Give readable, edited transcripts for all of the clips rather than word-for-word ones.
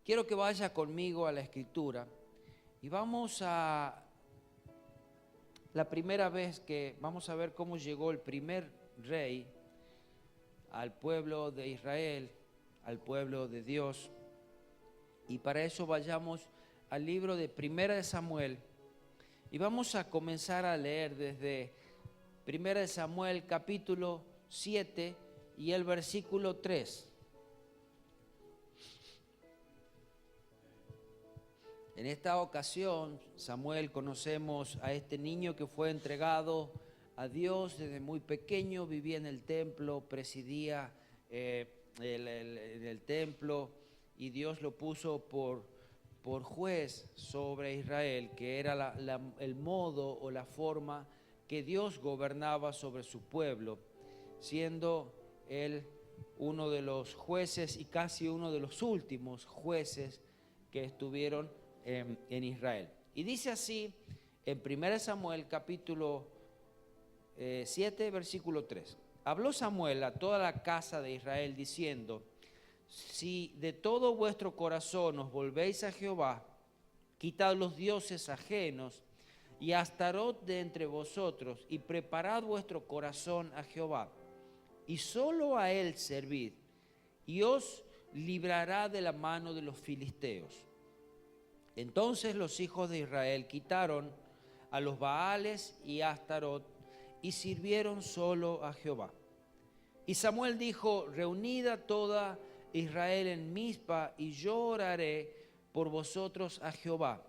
quiero que vaya conmigo a la Escritura y vamos a la primera vez que vamos a ver cómo llegó el primer rey al pueblo de Israel, al pueblo de Dios. Y para eso vayamos al libro de Primera de Samuel y vamos a comenzar a leer desde Primera de Samuel capítulo 7 y el versículo 3. En esta ocasión, Samuel, conocemos a este niño que fue entregado a Dios desde muy pequeño, vivía en el templo, presidía el templo, y Dios lo puso por juez sobre Israel, que era el modo o la forma que Dios gobernaba sobre su pueblo, siendo él uno de los jueces y casi uno de los últimos jueces que estuvieron en Israel. Y dice así en 1 Samuel capítulo 7 versículo 3. Habló Samuel a toda la casa de Israel diciendo: si de todo vuestro corazón os volvéis a Jehová, quitad los dioses ajenos y a Astarot de entre vosotros, y preparad vuestro corazón a Jehová, y solo a él servid, y os librará de la mano de los filisteos. Entonces los hijos de Israel quitaron a los Baales y a Astarot y sirvieron solo a Jehová. Y Samuel dijo: reunid a toda Israel en Mizpa y yo oraré por vosotros a Jehová.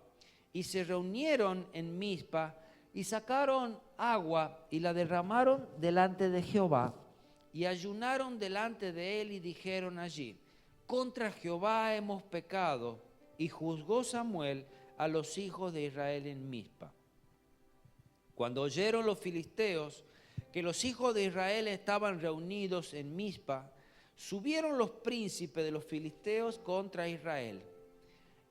Y se reunieron en Mizpa y sacaron agua y la derramaron delante de Jehová y ayunaron delante de él y dijeron allí: contra Jehová hemos pecado. Y juzgó Samuel a los hijos de Israel en Mizpa. Cuando oyeron los filisteos que los hijos de Israel estaban reunidos en Mizpa, subieron los príncipes de los filisteos contra Israel.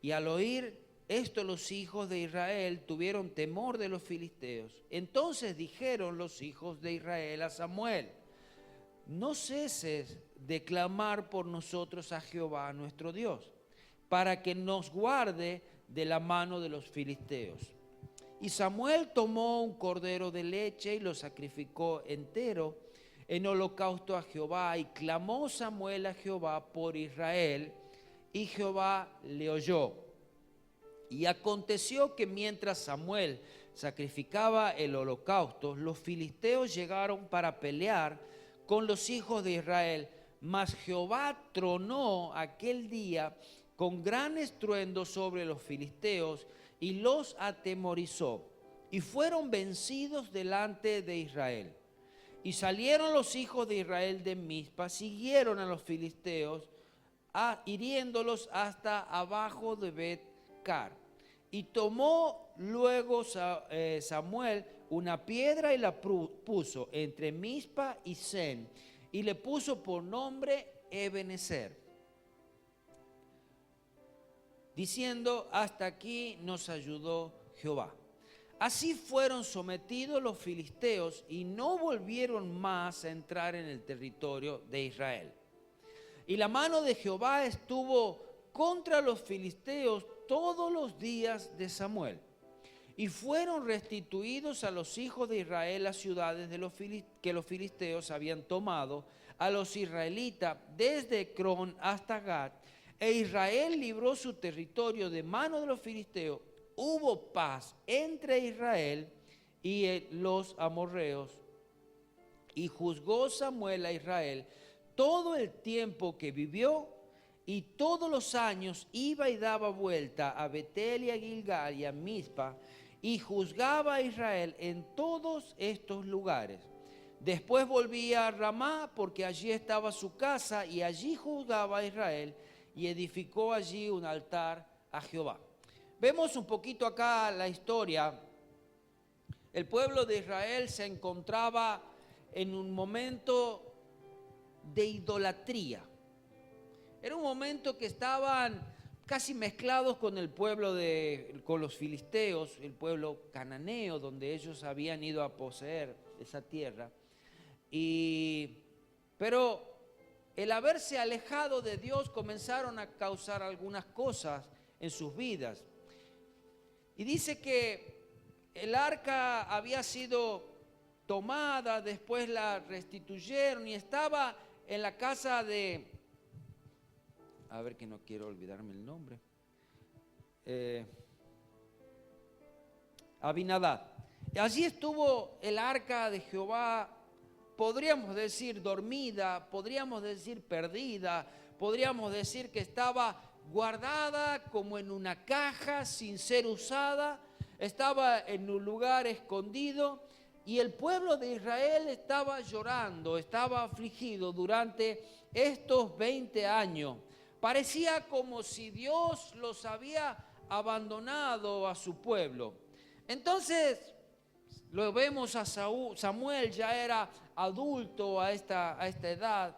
Y al oír esto los hijos de Israel tuvieron temor de los filisteos. Entonces dijeron los hijos de Israel a Samuel: no ceses de clamar por nosotros a Jehová nuestro Dios, para que nos guarde de la mano de los filisteos. Y Samuel tomó un cordero de leche y lo sacrificó entero en holocausto a Jehová. Y clamó Samuel a Jehová por Israel, y Jehová le oyó. Y aconteció que mientras Samuel sacrificaba el holocausto, los filisteos llegaron para pelear con los hijos de Israel. Mas Jehová tronó aquel día con gran estruendo sobre los filisteos y los atemorizó, y fueron vencidos delante de Israel. Y salieron los hijos de Israel de Mizpa, siguieron a los filisteos, hiriéndolos hasta abajo de Bet-car. Y tomó luego Samuel una piedra y la puso entre Mizpa y Sen, y le puso por nombre Ebenezer, diciendo: hasta aquí nos ayudó Jehová. Así fueron sometidos los filisteos y no volvieron más a entrar en el territorio de Israel. Y la mano de Jehová estuvo contra los filisteos todos los días de Samuel. Y fueron restituidos a los hijos de Israel las ciudades que los filisteos habían tomado a los israelitas desde Ecrón hasta Gat. E Israel libró su territorio de mano de los filisteos. Hubo paz entre Israel y los amorreos. Y juzgó Samuel a Israel todo el tiempo que vivió, y todos los años iba y daba vuelta a Betel y a Gilgal y a Mizpa, y juzgaba a Israel en todos estos lugares. Después volvía a Ramá, porque allí estaba su casa, y allí juzgaba a Israel, y edificó allí un altar a Jehová. Vemos un poquito acá la historia. El pueblo de Israel se encontraba en un momento de idolatría. Era un momento que estaban casi mezclados con el pueblo con los filisteos, el pueblo cananeo, donde ellos habían ido a poseer esa tierra. Pero el haberse alejado de Dios comenzaron a causar algunas cosas en sus vidas. Y dice que el arca había sido tomada, después la restituyeron y estaba en la casa de, a ver que no quiero olvidarme el nombre, Abinadab. Allí estuvo el arca de Jehová, podríamos decir dormida, podríamos decir perdida, podríamos decir que estaba guardada como en una caja sin ser usada, estaba en un lugar escondido y el pueblo de Israel estaba llorando, estaba afligido durante estos 20 años. Parecía como si Dios los había abandonado a su pueblo. Entonces, lo vemos a Samuel, ya era adulto a esta edad,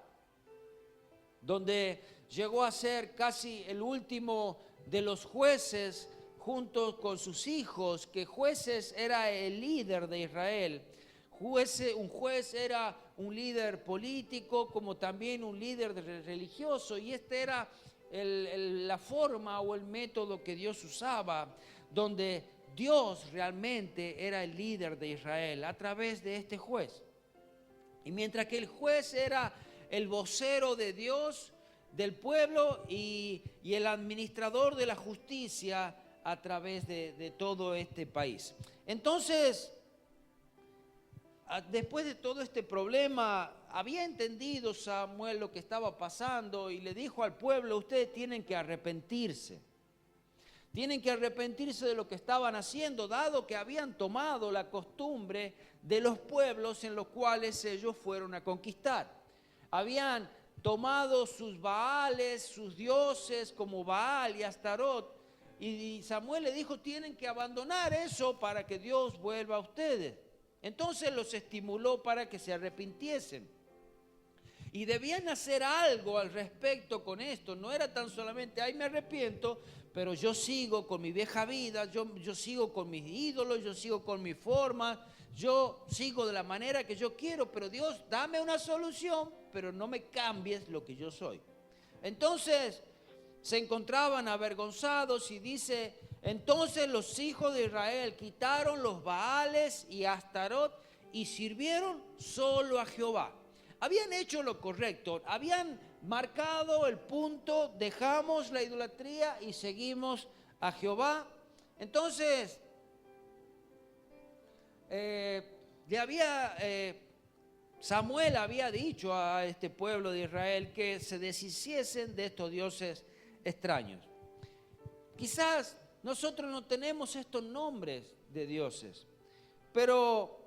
donde llegó a ser casi el último de los jueces junto con sus hijos, que jueces era el líder de Israel. Un juez era un líder político como también un líder religioso, y esta era la forma o el método que Dios usaba, donde Dios realmente era el líder de Israel a través de este juez. Y mientras que el juez era el vocero de Dios, del pueblo y el administrador de la justicia a través de todo este país. Entonces, después de todo este problema, había entendido Samuel lo que estaba pasando y le dijo al pueblo: ustedes tienen que arrepentirse. Tienen que arrepentirse de lo que estaban haciendo, dado que habían tomado la costumbre de los pueblos en los cuales ellos fueron a conquistar. Habían tomado sus Baales, sus dioses como Baal y Astarot, y Samuel le dijo: tienen que abandonar eso para que Dios vuelva a ustedes. Entonces los estimuló para que se arrepintiesen. Y debían hacer algo al respecto con esto. No era tan solamente: ay, me arrepiento, pero yo sigo con mi vieja vida, yo sigo con mis ídolos, yo sigo con mi forma, yo sigo de la manera que yo quiero, pero Dios, dame una solución, pero no me cambies lo que yo soy. Entonces se encontraban avergonzados y dice: entonces los hijos de Israel quitaron los Baales y Astarot y sirvieron solo a Jehová. Habían hecho lo correcto, habían marcado el punto: dejamos la idolatría y seguimos a Jehová. Entonces, Samuel había dicho a este pueblo de Israel que se deshiciesen de estos dioses extraños. Quizás nosotros no tenemos estos nombres de dioses, pero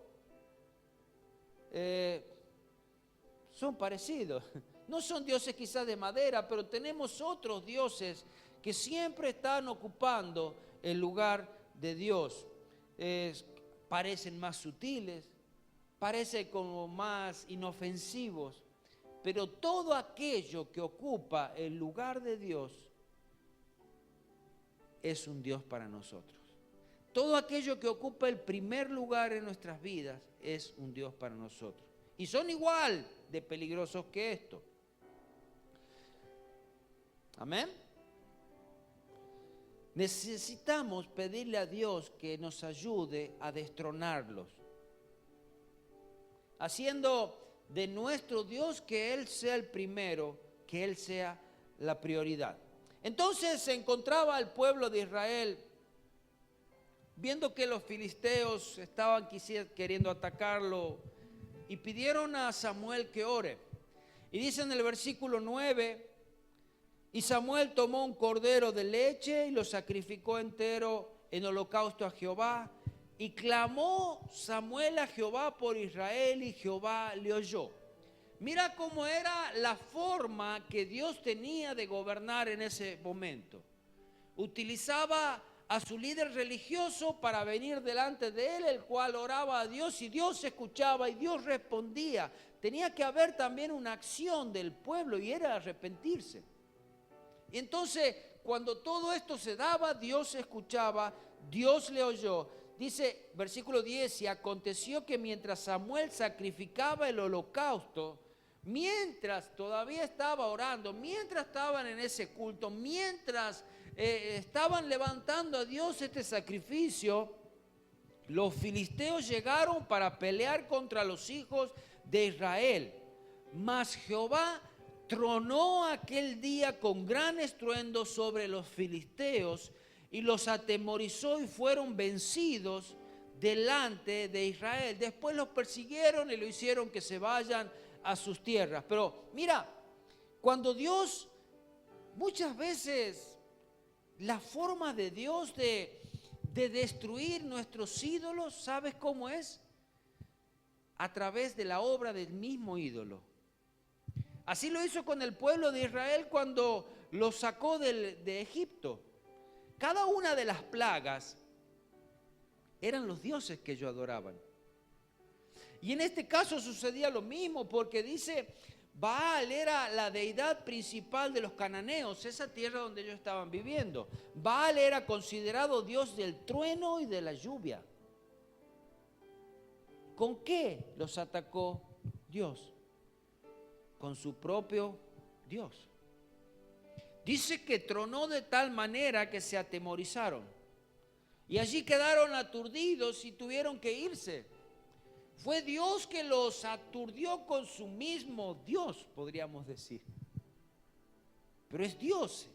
son parecidos. No son dioses quizás de madera, pero tenemos otros dioses que siempre están ocupando el lugar de Dios. Parecen más sutiles, parecen como más inofensivos, pero todo aquello que ocupa el lugar de Dios es un Dios para nosotros. Todo aquello que ocupa el primer lugar en nuestras vidas es un Dios para nosotros. Y son igual de peligrosos que esto. Amén. Necesitamos pedirle a Dios que nos ayude a destronarlos, haciendo de nuestro Dios que Él sea el primero, que Él sea la prioridad. Entonces se encontraba el pueblo de Israel viendo que los filisteos estaban queriendo atacarlo y pidieron a Samuel que ore. Y dice en el versículo 9: y Samuel tomó un cordero de leche y lo sacrificó entero en holocausto a Jehová. Y clamó Samuel a Jehová por Israel, y Jehová le oyó. Mira cómo era la forma que Dios tenía de gobernar en ese momento. Utilizaba a su líder religioso para venir delante de él, el cual oraba a Dios y Dios escuchaba y Dios respondía. Tenía que haber también una acción del pueblo y era arrepentirse. Y entonces, cuando todo esto se daba, Dios escuchaba, Dios le oyó. Dice, versículo 10, y aconteció que mientras Samuel sacrificaba el holocausto, mientras todavía estaba orando, mientras estaban en ese culto, mientras estaban levantando a Dios este sacrificio, los filisteos llegaron para pelear contra los hijos de Israel. Mas Jehová tronó aquel día con gran estruendo sobre los filisteos y los atemorizó y fueron vencidos delante de Israel. Después los persiguieron y lo hicieron que se vayan a sus tierras. Pero mira, cuando Dios, muchas veces la forma de Dios de destruir nuestros ídolos, ¿sabes cómo es? A través de la obra del mismo ídolo. Así lo hizo con el pueblo de Israel cuando lo sacó de Egipto. Cada una de las plagas eran los dioses que ellos adoraban. Y en este caso sucedía lo mismo, porque dice, Baal era la deidad principal de los cananeos, esa tierra donde ellos estaban viviendo. Baal era considerado dios del trueno y de la lluvia. ¿Con qué los atacó Dios? Con su propio Dios. Dice que tronó de tal manera que se atemorizaron. Y allí quedaron aturdidos y tuvieron que irse. Fue Dios que los aturdió con su mismo Dios, podríamos decir. Pero es Dios.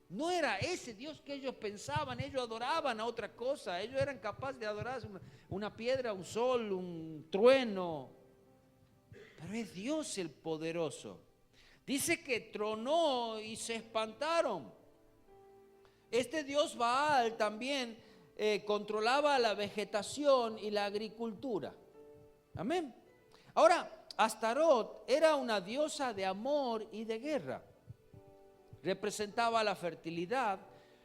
No era ese Dios que ellos pensaban. Ellos adoraban a otra cosa. Ellos eran capaces de adorar una piedra, un sol, un trueno. Pero es Dios el poderoso. Dice que tronó y se espantaron. Este Dios Baal también controlaba la vegetación y la agricultura. Amén. Ahora, Astarot era una diosa de amor y de guerra. Representaba la fertilidad.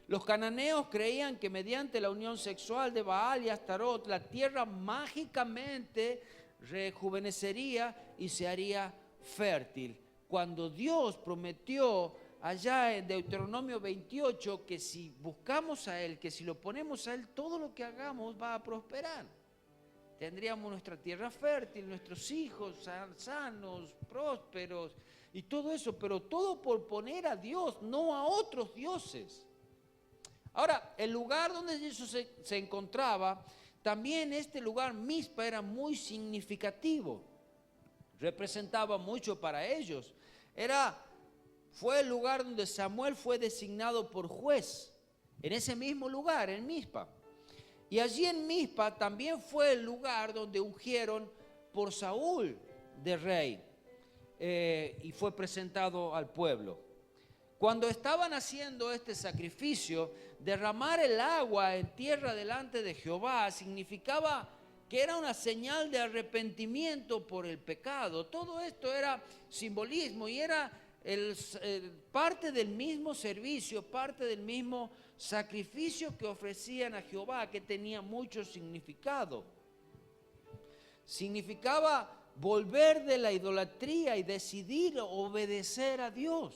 Los cananeos creían que mediante la unión sexual de Baal y Astarot, la tierra mágicamente rejuvenecería y se haría fértil. Cuando Dios prometió allá en Deuteronomio 28 que si buscamos a Él, que si lo ponemos a Él, todo lo que hagamos va a prosperar. Tendríamos nuestra tierra fértil, nuestros hijos sanos, prósperos y todo eso, pero todo por poner a Dios, no a otros dioses. Ahora, el lugar donde Jesús se encontraba, también este lugar, Mizpa, era muy significativo. Representaba mucho para ellos. Fue el lugar donde Samuel fue designado por juez. En ese mismo lugar, en Mizpa. Y allí en Mizpa también fue el lugar donde ungieron por Saúl de rey. Y fue presentado al pueblo. Cuando estaban haciendo este sacrificio, derramar el agua en tierra delante de Jehová significaba que era una señal de arrepentimiento por el pecado. Todo esto era simbolismo y era parte del mismo servicio, parte del mismo sacrificio que ofrecían a Jehová, que tenía mucho significado. Significaba volver de la idolatría y decidir obedecer a Dios.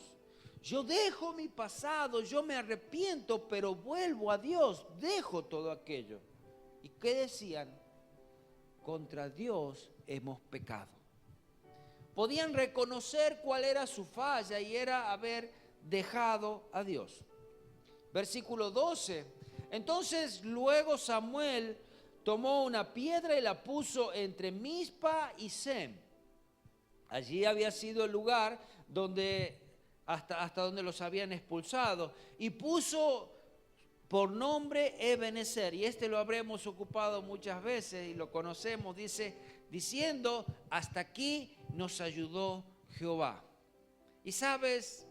Yo dejo mi pasado, yo me arrepiento, pero vuelvo a Dios, dejo todo aquello. ¿Y qué decían? Contra Dios hemos pecado. Podían reconocer cuál era su falla y era haber dejado a Dios. Versículo 12. Entonces luego Samuel tomó una piedra y la puso entre Mizpa y Sem. Allí había sido el lugar donde hasta donde los habían expulsado, y puso por nombre Ebenezer, y lo habremos ocupado muchas veces y lo conocemos, diciendo, hasta aquí nos ayudó Jehová. Y sabes,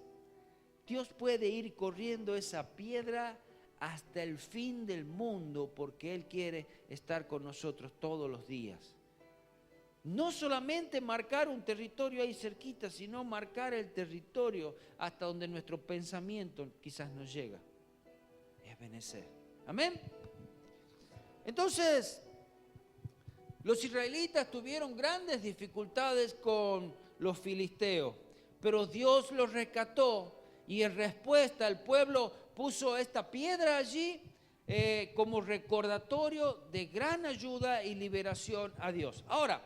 Dios puede ir corriendo esa piedra hasta el fin del mundo, porque Él quiere estar con nosotros todos los días. No solamente marcar un territorio ahí cerquita, sino marcar el territorio hasta donde nuestro pensamiento quizás no llega. Ebenezer. Amén. Entonces, los israelitas tuvieron grandes dificultades con los filisteos, pero Dios los rescató y en respuesta el pueblo puso esta piedra allí como recordatorio de gran ayuda y liberación a Dios. Ahora,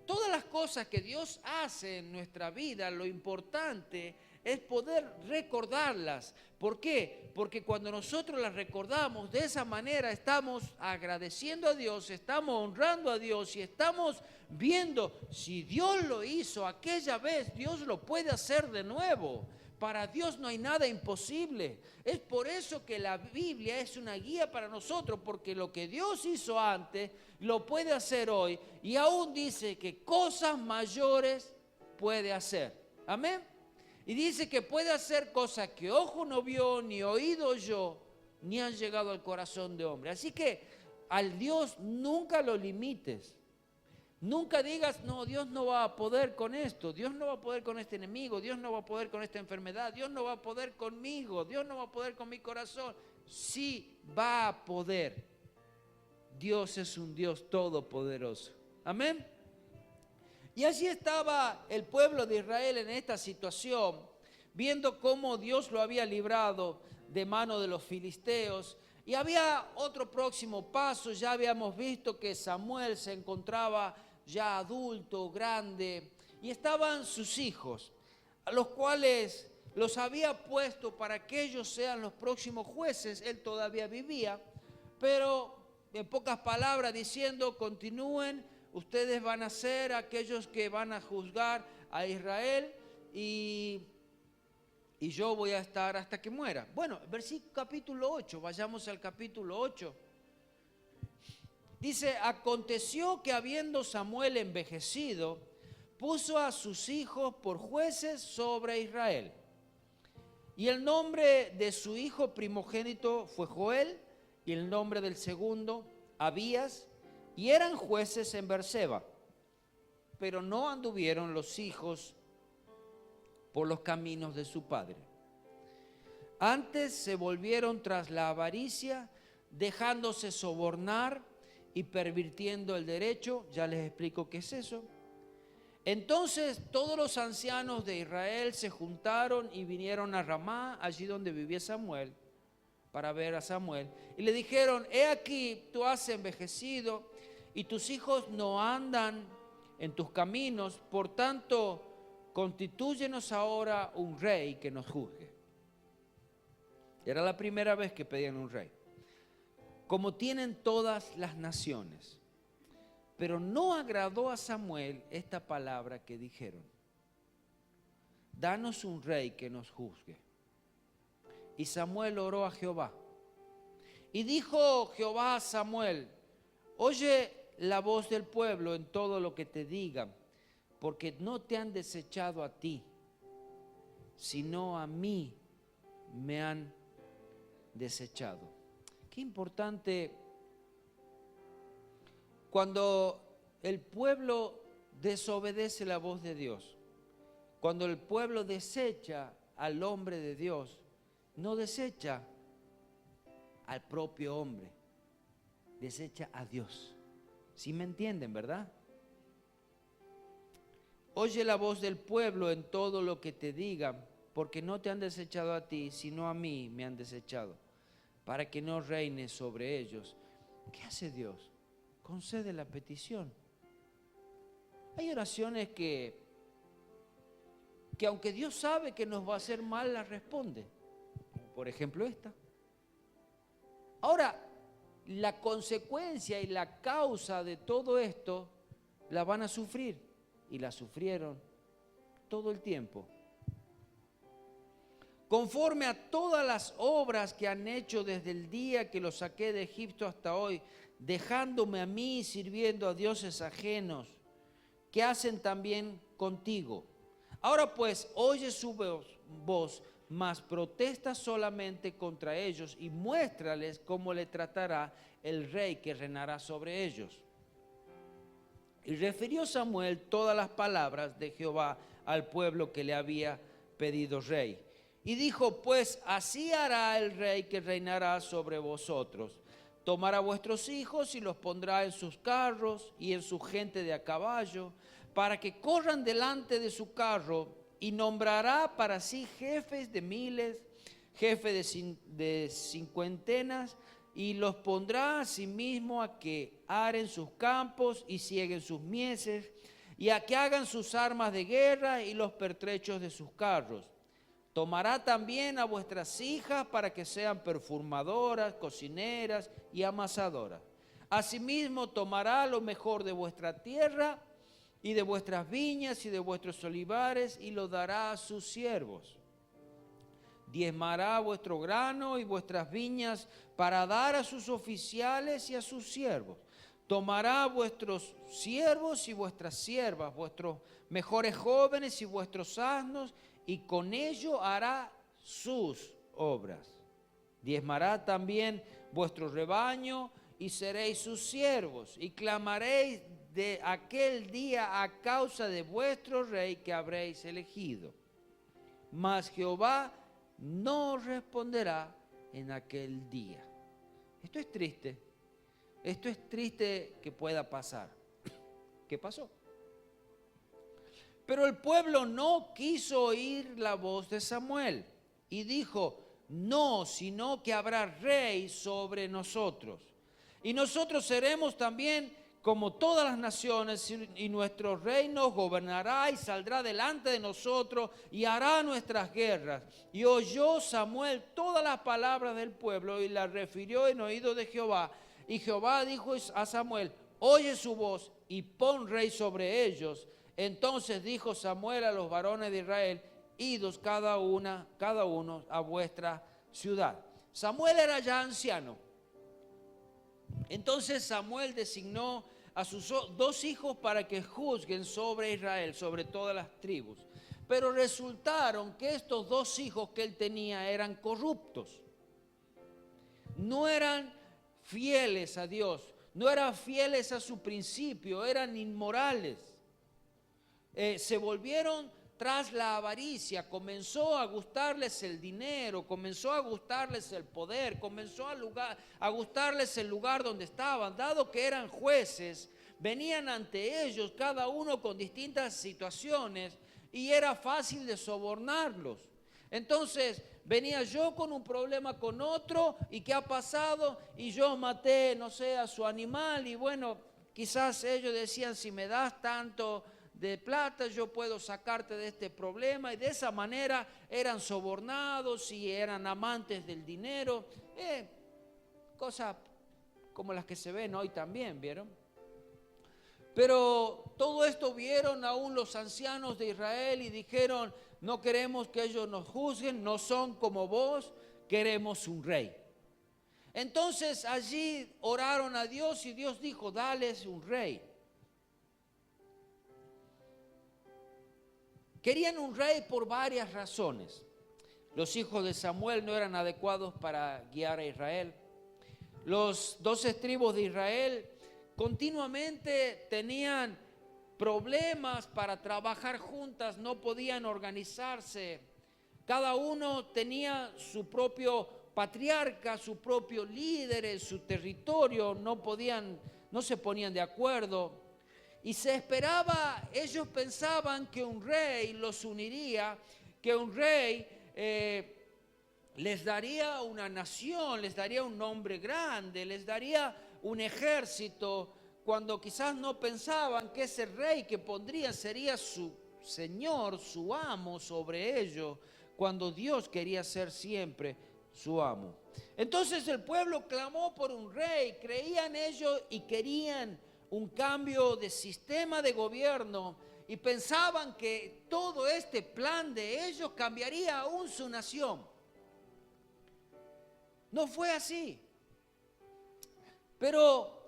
todas las cosas que Dios hace en nuestra vida, lo importante es poder recordarlas. ¿Por qué? Porque cuando nosotros las recordamos de esa manera, estamos agradeciendo a Dios, estamos honrando a Dios y estamos viendo, si Dios lo hizo aquella vez, Dios lo puede hacer de nuevo. Para Dios no hay nada imposible. Es por eso que la Biblia es una guía para nosotros, porque lo que Dios hizo antes, lo puede hacer hoy. Y aún dice que cosas mayores puede hacer. Amén. Y dice que puede hacer cosas que ojo no vio, ni oído oyó, ni han llegado al corazón de hombre. Así que al Dios nunca lo limites. Nunca digas, no, Dios no va a poder con esto, Dios no va a poder con este enemigo, Dios no va a poder con esta enfermedad, Dios no va a poder conmigo, Dios no va a poder con mi corazón. Sí va a poder. Dios es un Dios todopoderoso. Amén. Y allí estaba el pueblo de Israel en esta situación, viendo cómo Dios lo había librado de mano de los filisteos. Y había otro próximo paso. Ya habíamos visto que Samuel se encontraba ya adulto, grande, y estaban sus hijos, a los cuales los había puesto para que ellos sean los próximos jueces. Él todavía vivía, pero en pocas palabras diciendo, continúen, ustedes van a ser aquellos que van a juzgar a Israel y yo voy a estar hasta que muera. Bueno, versículo capítulo 8, vayamos al capítulo 8. Dice, aconteció que habiendo Samuel envejecido, puso a sus hijos por jueces sobre Israel. Y el nombre de su hijo primogénito fue Joel, y el nombre del segundo, Abías, y eran jueces en Beerseba. Pero no anduvieron los hijos por los caminos de su padre. Antes se volvieron tras la avaricia, dejándose sobornar y pervirtiendo el derecho. Ya les explico qué es eso. Entonces todos los ancianos de Israel se juntaron y vinieron a Ramá, allí donde vivía Samuel, para ver a Samuel. Y le dijeron, he aquí, tú has envejecido y tus hijos no andan en tus caminos, por tanto, constitúyenos ahora un rey que nos juzgue. Era la primera vez que pedían un rey, como tienen todas las naciones. Pero no agradó a Samuel esta palabra que dijeron, danos un rey que nos juzgue. Y Samuel oró a Jehová. Y dijo Jehová a Samuel, oye la voz del pueblo en todo lo que te digan, porque no te han desechado a ti, sino a mí me han desechado. Qué importante cuando el pueblo desobedece la voz de Dios, cuando el pueblo desecha al hombre de Dios, no desecha al propio hombre, desecha a Dios. ¿Sí me entienden, verdad? Oye la voz del pueblo en todo lo que te digan, porque no te han desechado a ti, sino a mí me han desechado, para que no reines sobre ellos. ¿Qué hace Dios? Concede la petición. Hay oraciones que aunque Dios sabe que nos va a hacer mal, las responde. Por ejemplo esta. Ahora, la consecuencia y la causa de todo esto la van a sufrir, y la sufrieron todo el tiempo. Conforme a todas las obras que han hecho desde el día que los saqué de Egipto hasta hoy, dejándome a mí sirviendo a dioses ajenos, que hacen también contigo. Ahora pues, oye su voz, mas protesta solamente contra ellos y muéstrales cómo le tratará el rey que reinará sobre ellos. Y refirió Samuel todas las palabras de Jehová al pueblo que le había pedido rey. Y dijo, pues así hará el rey que reinará sobre vosotros. Tomará vuestros hijos y los pondrá en sus carros y en su gente de a caballo, para que corran delante de su carro, y nombrará para sí jefes de miles, jefes de cincuentenas, y los pondrá a sí mismo a que aren sus campos y sieguen sus mieses, y a que hagan sus armas de guerra y los pertrechos de sus carros. Tomará también a vuestras hijas para que sean perfumadoras, cocineras y amasadoras. Asimismo tomará lo mejor de vuestra tierra y de vuestras viñas y de vuestros olivares y lo dará a sus siervos. Diezmará vuestro grano y vuestras viñas para dar a sus oficiales y a sus siervos. Tomará vuestros siervos y vuestras siervas, vuestros mejores jóvenes y vuestros asnos, y con ello hará sus obras. Diezmará también vuestro rebaño y seréis sus siervos, y clamaréis de aquel día a causa de vuestro rey que habréis elegido. Mas Jehová no responderá en aquel día. Esto es triste. Esto es triste que pueda pasar. ¿Qué pasó? Pero el pueblo no quiso oír la voz de Samuel y dijo: no, sino que habrá rey sobre nosotros. Y nosotros seremos también como todas las naciones, y nuestro rey nos gobernará y saldrá delante de nosotros y hará nuestras guerras. Y oyó Samuel todas las palabras del pueblo y las refirió en oído de Jehová. Y Jehová dijo a Samuel: oye su voz y pon rey sobre ellos. Entonces dijo Samuel a los varones de Israel: idos cada uno a vuestra ciudad. Samuel era ya anciano. Entonces Samuel designó a sus dos hijos para que juzguen sobre Israel, sobre todas las tribus. Pero resultaron que estos dos hijos que él tenía eran corruptos. No eran fieles a Dios, no eran fieles a su principio, eran inmorales. Se volvieron tras la avaricia, comenzó a gustarles el dinero, comenzó a gustarles el poder, comenzó a gustarles el lugar donde estaban. Dado que eran jueces, venían ante ellos cada uno con distintas situaciones y era fácil de sobornarlos. Entonces venía yo con un problema con otro, y ¿qué ha pasado? Y yo maté, no sé, a su animal, y bueno, quizás ellos decían: si me das tanto de plata, yo puedo sacarte de este problema. Y de esa manera eran sobornados y eran amantes del dinero. Cosas como las que se ven hoy también, ¿vieron? Pero todo esto vieron aún los ancianos de Israel y dijeron: no queremos que ellos nos juzguen, no son como vos, queremos un rey. Entonces allí oraron a Dios y Dios dijo: dales un rey. Querían un rey por varias razones. Los hijos de Samuel no eran adecuados para guiar a Israel. Los 12 tribus de Israel continuamente tenían problemas para trabajar juntas, no podían organizarse. Cada uno tenía su propio patriarca, su propio líder en su territorio, no se ponían de acuerdo. Y se esperaba, ellos pensaban que un rey los uniría, que un rey les daría una nación, les daría un nombre grande, les daría un ejército, cuando quizás no pensaban que ese rey que pondrían sería su señor, su amo sobre ellos, cuando Dios quería ser siempre su amo. Entonces el pueblo clamó por un rey, creían ellos y querían un cambio de sistema de gobierno, y pensaban que todo este plan de ellos cambiaría aún su nación. No fue así. Pero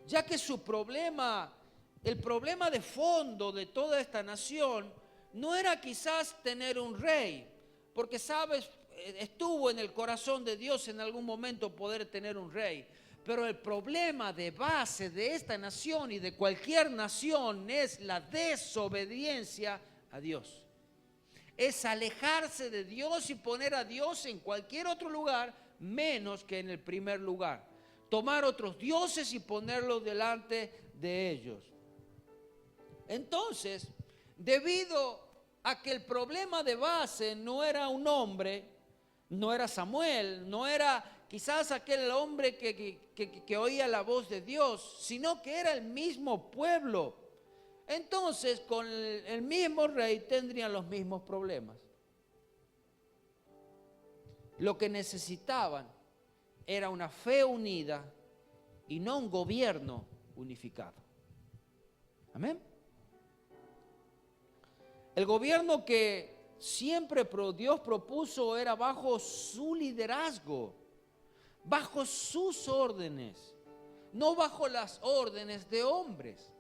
ya que el problema de fondo de toda esta nación no era quizás tener un rey, porque sabes, estuvo en el corazón de Dios en algún momento poder tener un rey. Pero el problema de base de esta nación y de cualquier nación es la desobediencia a Dios. Es alejarse de Dios y poner a Dios en cualquier otro lugar menos que en el primer lugar. Tomar otros dioses y ponerlos delante de ellos. Entonces, debido a que el problema de base no era un hombre, no era Samuel, no era quizás aquel hombre que oía la voz de Dios, sino que era el mismo pueblo. entonces con el mismo rey tendrían los mismos problemas. Lo que necesitaban era una fe unida y no un gobierno unificado. Amén. El gobierno que siempre Dios propuso era bajo su liderazgo, bajo sus órdenes, no bajo las órdenes de hombres,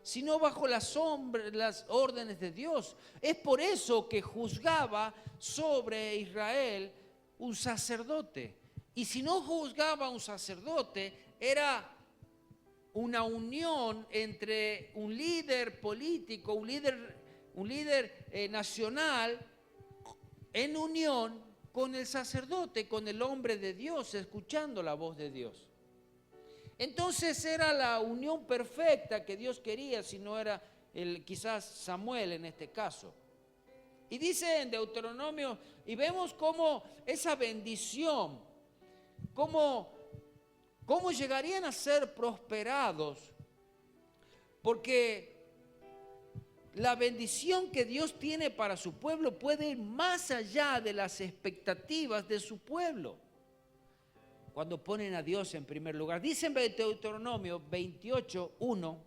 sino bajo las órdenes de Dios. Es por eso que juzgaba sobre Israel un sacerdote. Y si no juzgaba un sacerdote, era una unión entre un líder político, un líder nacional, en unión con el sacerdote, con el hombre de Dios, escuchando la voz de Dios. Entonces era la unión perfecta que Dios quería, si no era quizás Samuel en este caso. Y dice en Deuteronomio, y vemos cómo esa bendición, cómo llegarían a ser prosperados, porque la bendición que Dios tiene para su pueblo puede ir más allá de las expectativas de su pueblo. Cuando ponen a Dios en primer lugar. Dice en Deuteronomio 28:1,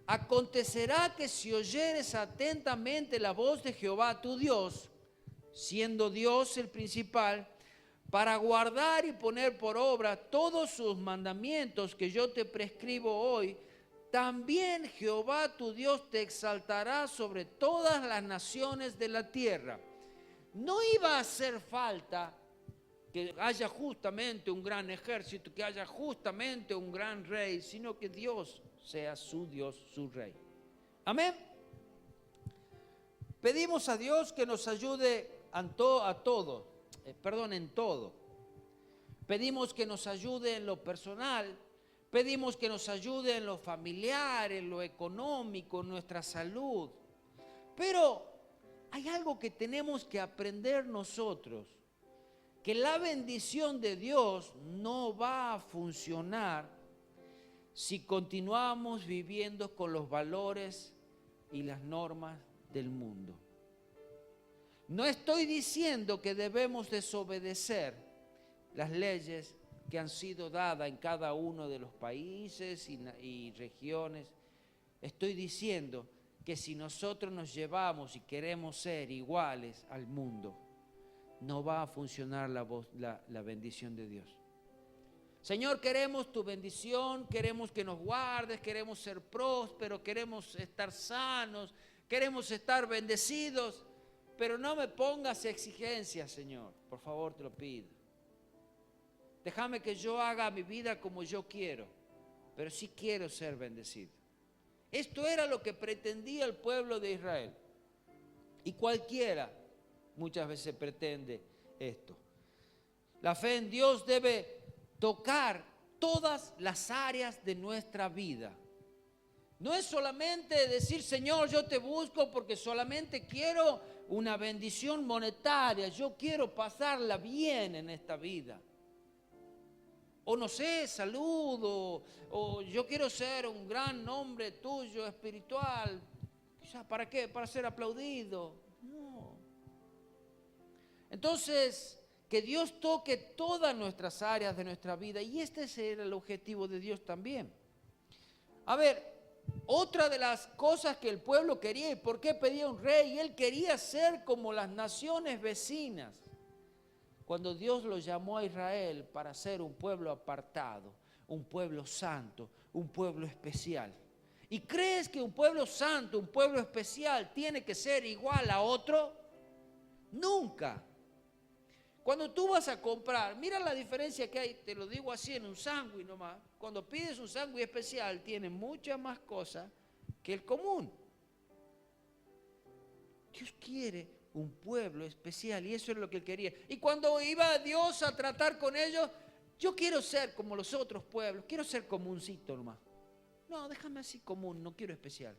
acontecerá que si oyeres atentamente la voz de Jehová tu Dios, siendo Dios el principal, para guardar y poner por obra todos sus mandamientos que yo te prescribo hoy, también Jehová tu Dios te exaltará sobre todas las naciones de la tierra. No iba a hacer falta que haya justamente un gran ejército, que haya justamente un gran rey, sino que Dios sea su Dios, su rey. Amén. Pedimos a Dios que nos ayude en todo. Pedimos que nos ayude en lo personal, pedimos que nos ayude en lo familiar, en lo económico, en nuestra salud. Pero hay algo que tenemos que aprender nosotros, que la bendición de Dios no va a funcionar si continuamos viviendo con los valores y las normas del mundo. No estoy diciendo que debemos desobedecer las leyes que han sido dadas en cada uno de los países y regiones. Estoy diciendo que si nosotros nos llevamos y queremos ser iguales al mundo, no va a funcionar la bendición de Dios. Señor, queremos tu bendición, queremos que nos guardes, queremos ser prósperos, queremos estar sanos, queremos estar bendecidos, pero no me pongas exigencias, Señor, por favor te lo pido. Déjame que yo haga mi vida como yo quiero, pero sí quiero ser bendecido. Esto era lo que pretendía el pueblo de Israel. Y cualquiera muchas veces pretende esto. La fe en Dios debe tocar todas las áreas de nuestra vida. No es solamente decir, Señor, yo te busco porque solamente quiero una bendición monetaria, yo quiero pasarla bien en esta vida. O no sé, salud, o yo quiero ser un gran hombre tuyo espiritual. Quizás, ¿para qué? Para ser aplaudido. No. Entonces, que Dios toque todas nuestras áreas de nuestra vida, y este era el objetivo de Dios también. A ver, otra de las cosas que el pueblo quería, y por qué pedía un rey, él quería ser como las naciones vecinas. Cuando Dios lo llamó a Israel para ser un pueblo apartado, un pueblo santo, un pueblo especial. ¿Y crees que un pueblo santo, un pueblo especial tiene que ser igual a otro? Nunca. Cuando tú vas a comprar, mira la diferencia que hay, te lo digo así, en un sándwich nomás. Cuando pides un sándwich especial, tiene muchas más cosas que el común. Dios quiere un pueblo especial y eso es lo que él quería. Y cuando iba Dios a tratar con ellos, yo quiero ser como los otros pueblos, quiero ser comuncito nomás. No, déjame así común, no quiero especial.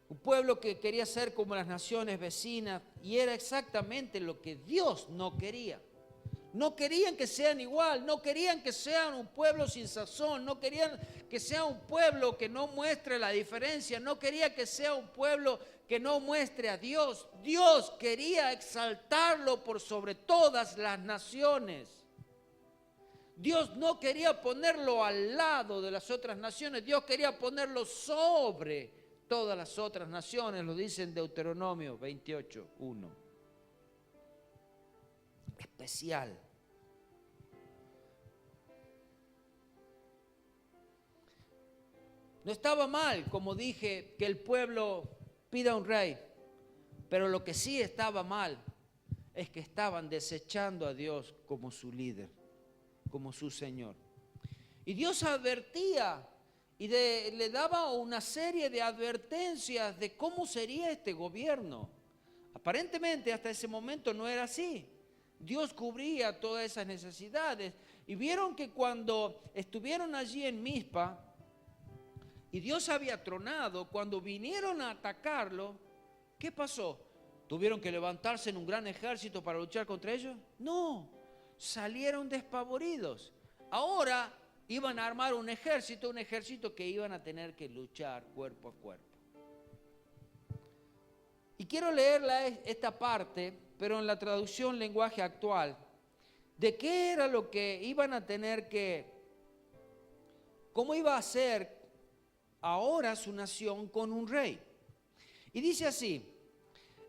Un pueblo que quería ser como las naciones vecinas, y era exactamente lo que Dios no quería. No querían que sean igual, no querían que sean un pueblo sin sazón, no querían que sea un pueblo que no muestre la diferencia, no quería que sea un pueblo que no muestre a Dios. Dios quería exaltarlo por sobre todas las naciones. Dios no quería ponerlo al lado de las otras naciones, Dios quería ponerlo sobre todas las otras naciones, lo dice en Deuteronomio 28:1. Especial. No estaba mal, como dije, que el pueblo pida un rey, pero lo que sí estaba mal es que estaban desechando a Dios como su líder, como su Señor. Y Dios advertía y le daba una serie de advertencias de cómo sería este gobierno. Aparentemente hasta ese momento no era así. Dios cubría todas esas necesidades. Y vieron que cuando estuvieron allí en Mizpa, y Dios había tronado, cuando vinieron a atacarlo, ¿qué pasó? ¿Tuvieron que levantarse en un gran ejército para luchar contra ellos? No, salieron despavoridos. Ahora iban a armar un ejército que iban a tener que luchar cuerpo a cuerpo. Y quiero leerla esta parte, pero en la traducción lenguaje actual, de qué era lo que iban a tener que, cómo iba a ser ahora su nación con un rey. Y dice así: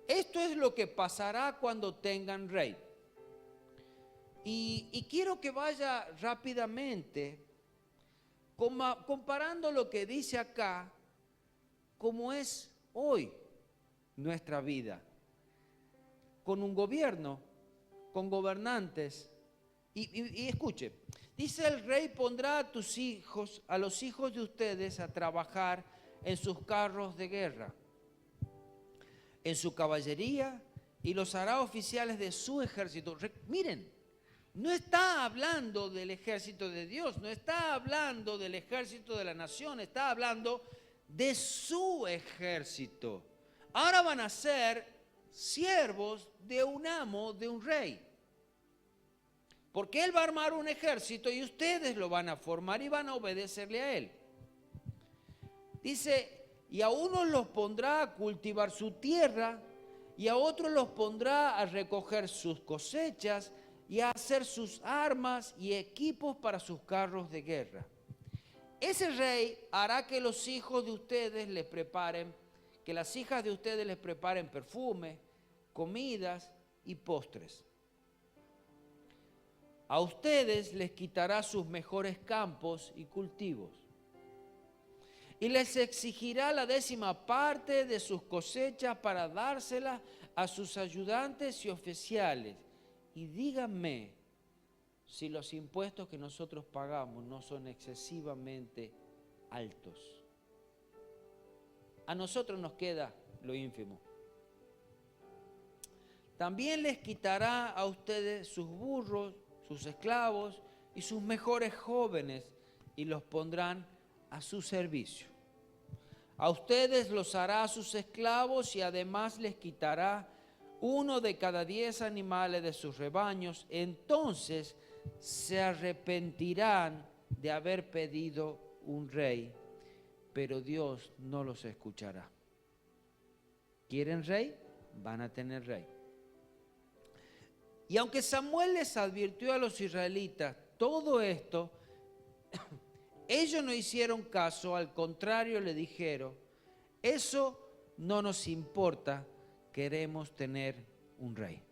esto es lo que pasará cuando tengan rey. Y quiero que vaya rápidamente comparando lo que dice acá, como es hoy nuestra vida, con un gobierno, con gobernantes. Y escuche, dice: el rey pondrá a tus hijos, a los hijos de ustedes, a trabajar en sus carros de guerra, en su caballería, y los hará oficiales de su ejército. Miren, no está hablando del ejército de Dios, no está hablando del ejército de la nación, está hablando de su ejército. Ahora van a ser siervos de un amo, de un rey. Porque él va a armar un ejército y ustedes lo van a formar y van a obedecerle a él. Dice: y a unos los pondrá a cultivar su tierra, y a otros los pondrá a recoger sus cosechas y a hacer sus armas y equipos para sus carros de guerra. Ese rey hará que los hijos de ustedes les preparen, que las hijas de ustedes les preparen perfume, comidas y postres. A ustedes les quitará sus mejores campos y cultivos, y les exigirá la 10ª parte de sus cosechas para dársela a sus ayudantes y oficiales. Y díganme si los impuestos que nosotros pagamos no son excesivamente altos. A nosotros nos queda lo ínfimo. También les quitará a ustedes sus burros, sus esclavos y sus mejores jóvenes, y los pondrán a su servicio. A ustedes los hará sus esclavos, y además les quitará 1 de cada 10 animales de sus rebaños. Entonces se arrepentirán de haber pedido un rey, pero Dios no los escuchará. ¿Quieren rey? Van a tener rey. Y aunque Samuel les advirtió a los israelitas todo esto, ellos no hicieron caso, al contrario le dijeron: eso no nos importa, queremos tener un rey.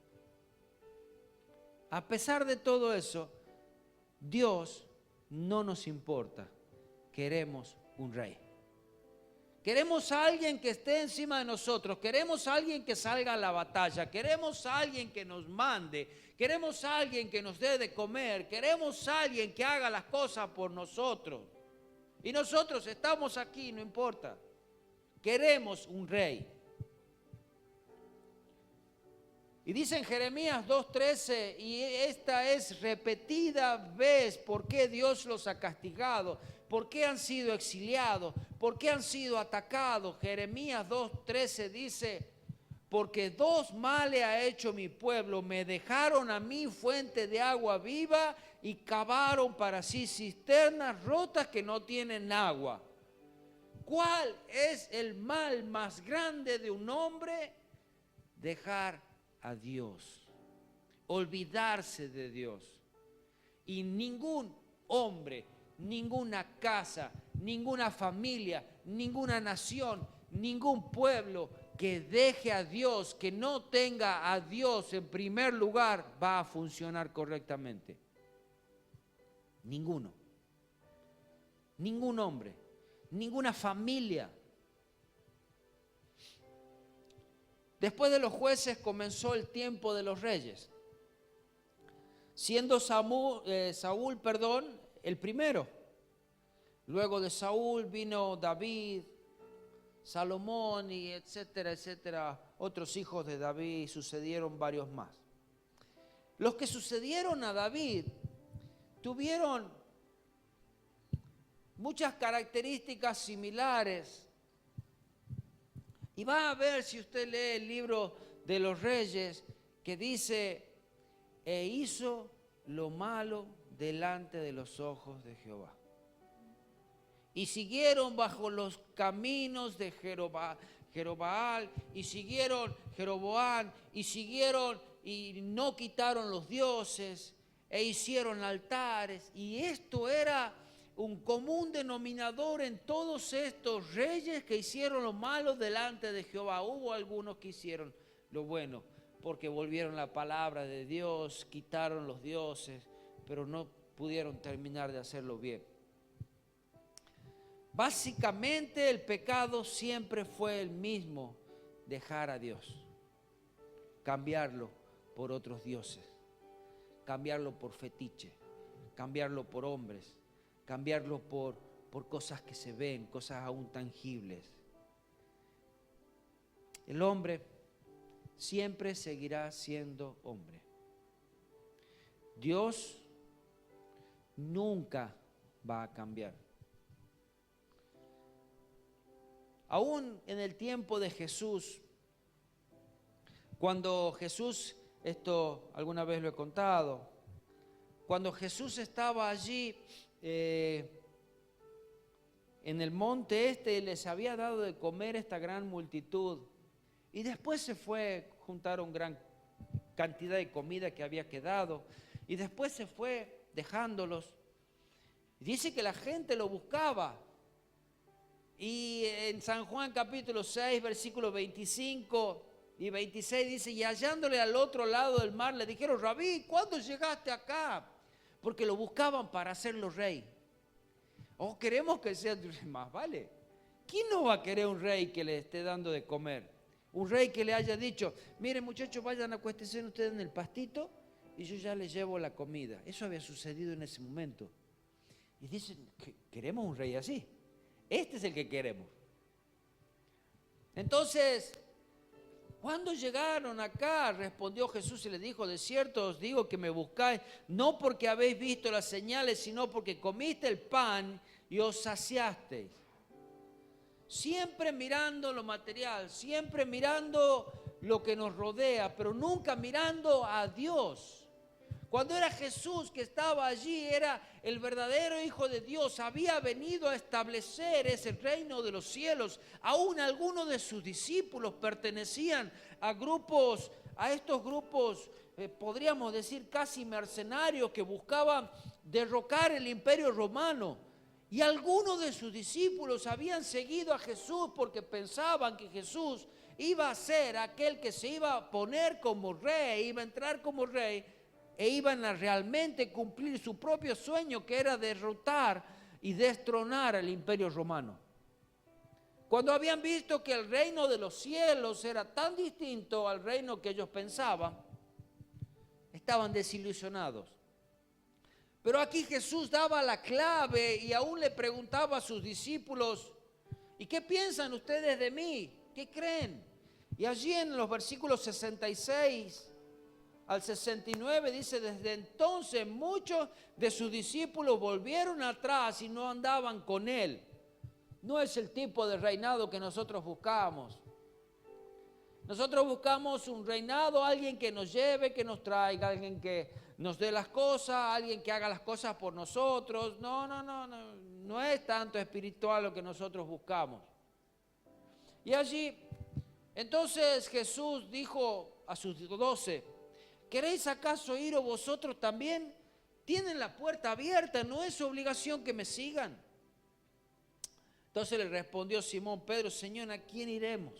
A pesar de todo eso, Dios no nos importa, queremos un rey. Queremos a alguien que esté encima de nosotros, queremos a alguien que salga a la batalla, queremos a alguien que nos mande, queremos a alguien que nos dé de comer, queremos a alguien que haga las cosas por nosotros. Y nosotros estamos aquí, no importa. Queremos un rey. Y dice en Jeremías 2:13, y esta es repetida vez por qué Dios los ha castigado, por qué han sido exiliados, por qué han sido atacados. Jeremías 2:13 dice: porque dos males ha hecho mi pueblo. Me dejaron a mí fuente de agua viva y cavaron para sí cisternas rotas que no tienen agua. ¿Cuál es el mal más grande de un hombre? Dejar a Dios, olvidarse de Dios. Y ningún hombre, ninguna casa, ninguna familia, ninguna nación, ningún pueblo que deje a Dios, que no tenga a Dios en primer lugar, va a funcionar correctamente. Ninguno. Ningún hombre, ninguna familia. Después de los jueces comenzó el tiempo de los reyes, siendo Saúl, el primero. Luego de Saúl vino David, Salomón y etcétera, etcétera. Otros hijos de David, sucedieron varios más. Los que sucedieron a David tuvieron muchas características similares. Y va a ver, si usted lee el libro de los Reyes, que dice: e hizo lo malo delante de los ojos de Jehová. Y siguieron bajo los caminos de Jeroboam, y siguieron Jeroboam, y siguieron y no quitaron los dioses, e hicieron altares. Y esto era un común denominador en todos estos reyes que hicieron lo malo delante de Jehová. Hubo algunos que hicieron lo bueno, porque volvieron la palabra de Dios, quitaron los dioses, pero no pudieron terminar de hacerlo bien. Básicamente el pecado siempre fue el mismo: dejar a Dios, cambiarlo por otros dioses, cambiarlo por fetiche, cambiarlo por hombres, cambiarlo por cosas que se ven, cosas aún tangibles. El hombre siempre seguirá siendo hombre. Dios nunca va a cambiar. Aún en el tiempo de Jesús, cuando Jesús, esto alguna vez lo he contado, cuando Jesús estaba allí en el monte les había dado de comer esta gran multitud, y después se fue, juntaron gran cantidad de comida que había quedado, y después se fue dejándolos. Dice que la gente lo buscaba. Y en San Juan capítulo 6, versículos 25 y 26 dice: y hallándole al otro lado del mar, le dijeron: Rabí, ¿cuándo llegaste acá? Porque lo buscaban para hacerlo rey. Oh, queremos que sea más, ¿vale? ¿Quién no va a querer un rey que le esté dando de comer? Un rey que le haya dicho: miren muchachos, vayan a acuéstense ustedes en el pastito y yo ya les llevo la comida. Eso había sucedido en ese momento. Y dicen: queremos un rey así. Este es el que queremos. Entonces, cuando llegaron acá, respondió Jesús y les dijo: de cierto os digo que me buscáis, no porque habéis visto las señales, sino porque comiste el pan y os saciasteis. Siempre mirando lo material, siempre mirando lo que nos rodea, pero nunca mirando a Dios. Cuando era Jesús que estaba allí, era el verdadero Hijo de Dios. Había venido a establecer ese reino de los cielos. Aún algunos de sus discípulos pertenecían a estos grupos, podríamos decir casi mercenarios, que buscaban derrocar el imperio romano. Y algunos de sus discípulos habían seguido a Jesús porque pensaban que Jesús iba a ser aquel que se iba a poner como rey, iba a entrar como rey, e iban a realmente cumplir su propio sueño, que era derrotar y destronar al imperio romano. Cuando habían visto que el reino de los cielos era tan distinto al reino que ellos pensaban, estaban desilusionados. Pero aquí Jesús daba la clave y aún le preguntaba a sus discípulos: ¿y qué piensan ustedes de mí? ¿Qué creen? Y allí en los versículos 66 al 69 dice: desde entonces muchos de sus discípulos volvieron atrás y no andaban con él. No es el tipo de reinado que nosotros buscamos. Nosotros buscamos un reinado, alguien que nos lleve, que nos traiga, alguien que nos dé las cosas, alguien que haga las cosas por nosotros. No es tanto espiritual lo que nosotros buscamos. Y allí, entonces Jesús dijo a sus 12, ¿queréis acaso iros vosotros también? Tienen la puerta abierta, no es obligación que me sigan. Entonces le respondió Simón Pedro, Señor, ¿a quién iremos?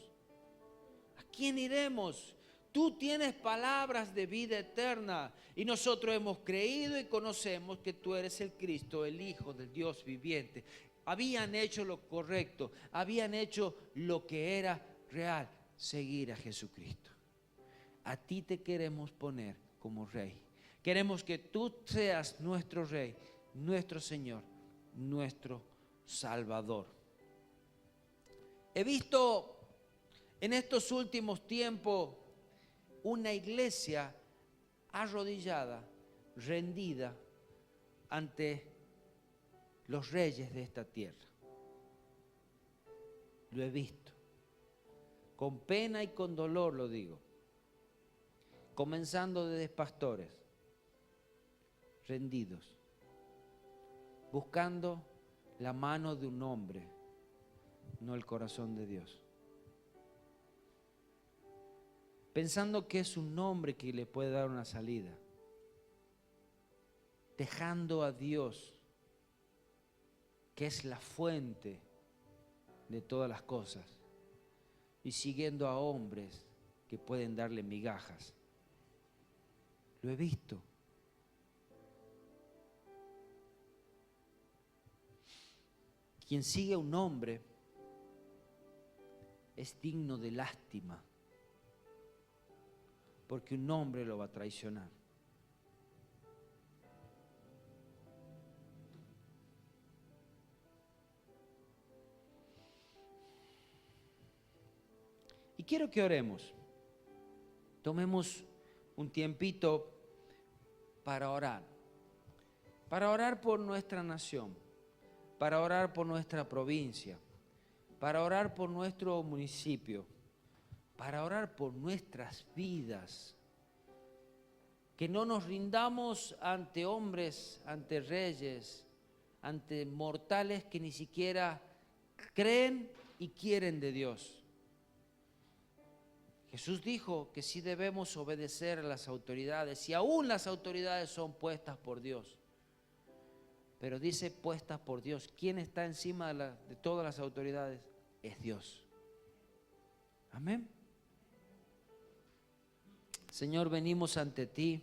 ¿A quién iremos? Tú tienes palabras de vida eterna y nosotros hemos creído y conocemos que tú eres el Cristo, el Hijo del Dios viviente. Habían hecho lo correcto, habían hecho lo que era real, seguir a Jesucristo. A ti te queremos poner como Rey. Queremos que tú seas nuestro Rey, nuestro Señor, nuestro Salvador. He visto en estos últimos tiempos una iglesia arrodillada, rendida ante los reyes de esta tierra. Lo he visto. Con pena y con dolor lo digo. Comenzando desde pastores, rendidos, buscando la mano de un hombre, no el corazón de Dios. Pensando que es un hombre que le puede dar una salida. Dejando a Dios, que es la fuente de todas las cosas, y siguiendo a hombres que pueden darle migajas. Lo he visto. Quien sigue a un hombre es digno de lástima, porque un hombre lo va a traicionar. Y quiero que oremos. Tomemos un tiempito para orar por nuestra nación, para orar por nuestra provincia, para orar por nuestro municipio, para orar por nuestras vidas. Que no nos rindamos ante hombres, ante reyes, ante mortales que ni siquiera creen y quieren de Dios. Jesús dijo que sí debemos obedecer a las autoridades, y aún las autoridades son puestas por Dios. Pero dice puestas por Dios. ¿Quién está encima de todas las autoridades? Es Dios. Amén. Señor, venimos ante ti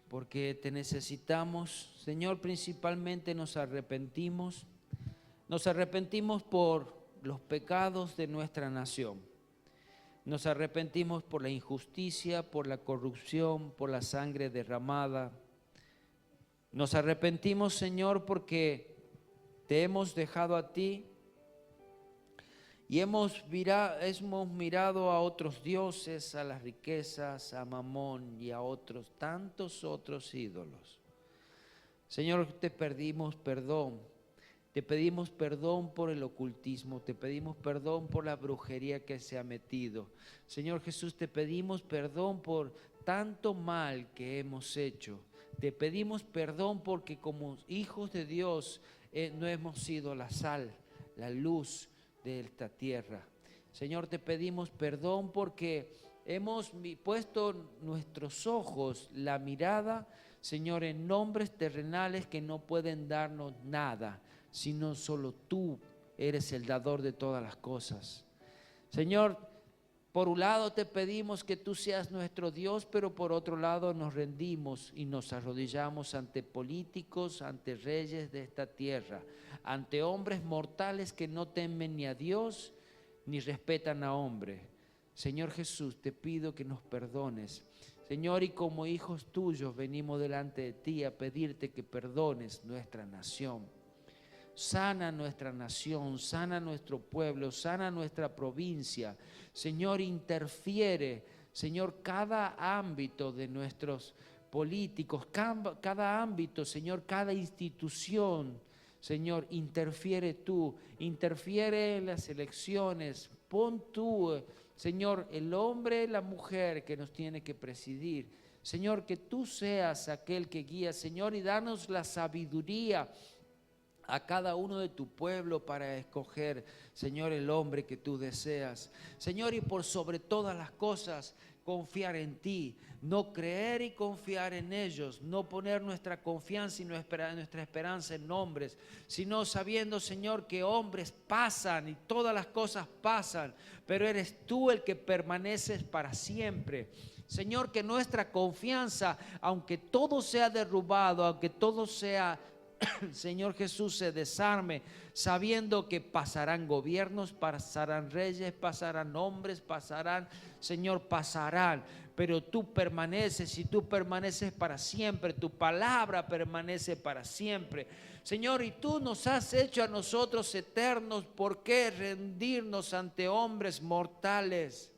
porque te necesitamos. Señor, principalmente nos arrepentimos. Nos arrepentimos por los pecados de nuestra nación. Nos arrepentimos por la injusticia, por la corrupción, por la sangre derramada. Nos arrepentimos, Señor, porque te hemos dejado a ti y hemos mirado a otros dioses, a las riquezas, a Mamón y a otros, tantos otros ídolos. Señor, te pedimos perdón. Te pedimos perdón por el ocultismo, te pedimos perdón por la brujería que se ha metido. Señor Jesús, te pedimos perdón por tanto mal que hemos hecho. Te pedimos perdón porque como hijos de Dios no hemos sido la sal, la luz de esta tierra. Señor, te pedimos perdón porque hemos puesto nuestros ojos, la mirada, Señor, en nombres terrenales que no pueden darnos nada, sino solo tú eres el dador de todas las cosas. Señor, por un lado te pedimos que tú seas nuestro Dios, pero por otro lado nos rendimos y nos arrodillamos ante políticos, ante reyes de esta tierra, ante hombres mortales que no temen ni a Dios ni respetan a hombre. Señor Jesús, te pido que nos perdones. Señor, y como hijos tuyos venimos delante de ti a pedirte que perdones nuestra nación. Sana nuestra nación, sana nuestro pueblo, sana nuestra provincia. Señor, interfiere, Señor, cada ámbito de nuestros políticos, cada ámbito, Señor, cada institución. Señor, interfiere tú, interfiere en las elecciones pon tú, Señor, el hombre y la mujer que nos tiene que presidir. Señor, que tú seas aquel que guía, Señor, y danos la sabiduría a cada uno de tu pueblo para escoger, Señor, el hombre que tú deseas. Señor, y por sobre todas las cosas, confiar en ti, no creer y confiar en ellos, no poner nuestra confianza y nuestra esperanza en hombres, sino sabiendo, Señor, que hombres pasan y todas las cosas pasan, pero eres tú el que permaneces para siempre. Señor, que nuestra confianza, aunque todo sea derrubado, aunque todo sea, Señor Jesús, se desarme, sabiendo que pasarán gobiernos, pasarán reyes, pasarán hombres, pasarán, Señor, pasarán, pero tú permaneces y tú permaneces para siempre, tu palabra permanece para siempre. Señor, y tú nos has hecho a nosotros eternos, ¿por qué rendirnos ante hombres mortales?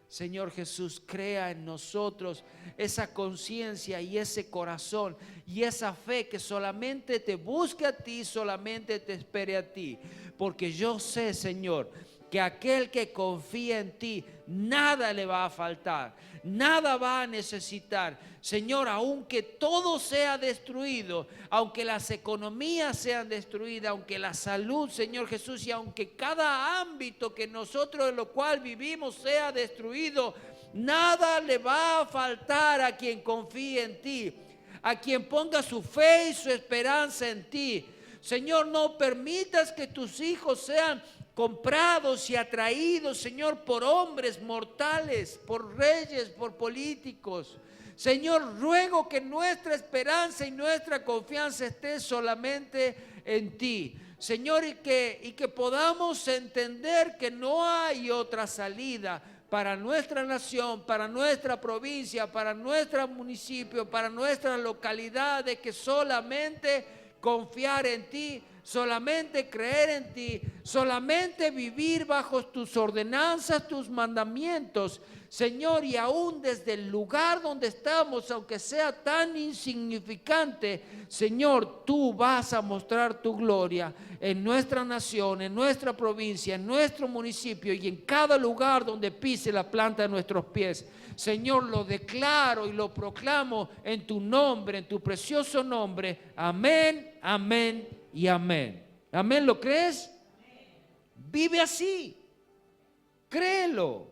Señor Jesús, crea en nosotros esa conciencia y ese corazón y esa fe que solamente te busque a ti, solamente te espere a ti. Porque yo sé, Señor, que aquel que confía en ti, nada le va a faltar, nada va a necesitar. Señor, aunque todo sea destruido, aunque las economías sean destruidas, aunque la salud, Señor Jesús, y aunque cada ámbito que nosotros en lo cual vivimos sea destruido, nada le va a faltar a quien confíe en ti, a quien ponga su fe y su esperanza en ti. Señor, no permitas que tus hijos sean comprados y atraídos, Señor, por hombres mortales, por reyes, por políticos. Señor, ruego que nuestra esperanza y nuestra confianza esté solamente en ti. Señor, y que podamos entender que no hay otra salida para nuestra nación, para nuestra provincia, para nuestro municipio, para nuestra localidad, de que solamente confiar en ti, solamente creer en ti, solamente vivir bajo tus ordenanzas, tus mandamientos, Señor, y aún desde el lugar donde estamos, aunque sea tan insignificante, Señor, tú vas a mostrar tu gloria en nuestra nación, en nuestra provincia, en nuestro municipio y en cada lugar donde pise la planta de nuestros pies. Señor, lo declaro y lo proclamo en tu nombre, en tu precioso nombre. Amén, amén y amén. Amén, ¿lo crees? Vive así. Créelo.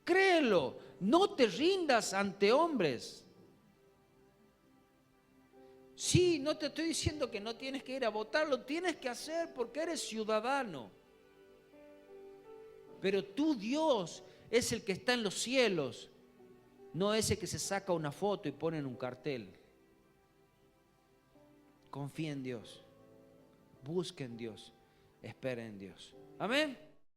Créelo. No te rindas ante hombres. Sí, no te estoy diciendo que no tienes que ir a votar, lo tienes que hacer porque eres ciudadano. Pero tu Dios es el que está en los cielos, no ese que se saca una foto y pone en un cartel. Confía en Dios, busca en Dios, espera en Dios. Amén.